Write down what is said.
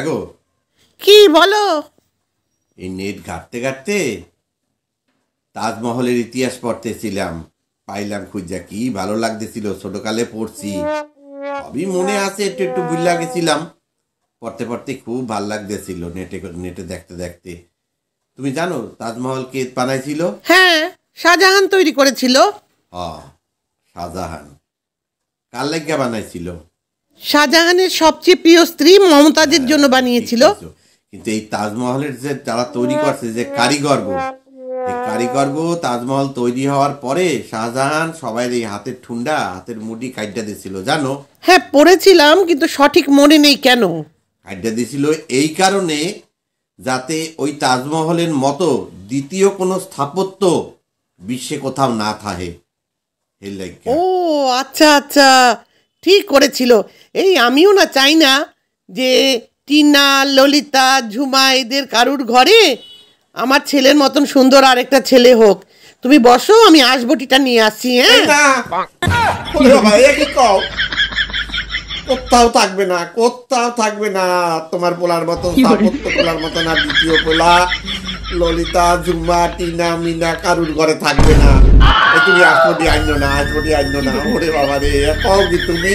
গো, কি বলো? এই নেট ঘাটতে ঘাটতে তাজমহলের ইতিহাস পড়তেছিলাম, পাইলাম খুঁজা, কি ভালো লাগতেছিল। ছোটকালে পড়ছি, সবই মনে আছে, একটু একটু ভুল গেছিলাম। পড়তে পড়তে খুব ভাল লাগতেছিল, নেটে নেটে দেখতে দেখতে। তুমি জানো তাজমহল কে বানাইছিল? হ্যাঁ, শাহজাহান তৈরি করেছিল। শাহজাহান। কার লাগিয়া বানাইছিল? শাহজাহানের সবচেয়ে প্রিয় স্ত্রী মমতাজের জন্য বানিয়েছিল। কিন্তু এই তাজমহলের যে যারা তৈরি করছে, যে কারিগর গো, এই কারিগর গো, তাজমহল তৈরি হওয়ার পরে শাহজাহান সবাই এই হাতের ঠুন্ডা, হাতের মুঠি কাইটা দিছিল, জানো? হ্যাঁ, পড়েছিলাম, কিন্তু সঠিক মনে নেই কেন। কাইটা দিছিল এই কারণে, যাতে ওই তাজমহলের মতো দ্বিতীয় কোনো স্থাপত্য বিশ্বে কোথাও না থাকে। ও আচ্ছা আচ্ছা, ঠিক করেছিল। এই আমিও না চাই না যে টিনা, ললিতা, ঝুমা এদের কারুর ঘরে আমার ছেলের মতন সুন্দর আরেকটা ছেলে হোক। তুমি বসো, আমি আসবটিটা নিয়ে আসছি। হ্যাঁ, কোথাও থাকবে না, কোথাও থাকবে না তোমার পোলার মতন, স্থাপত্য পোলার মতন। আর দ্বিতীয় পোলা ললিতা, ঝুমা, টিনা, মিনা কারুর ঘরে থাকবে না। তুমি আসবটি আইনো না, আসবটি আইনো না। ওরে বাবা রে, কও কি তুমি?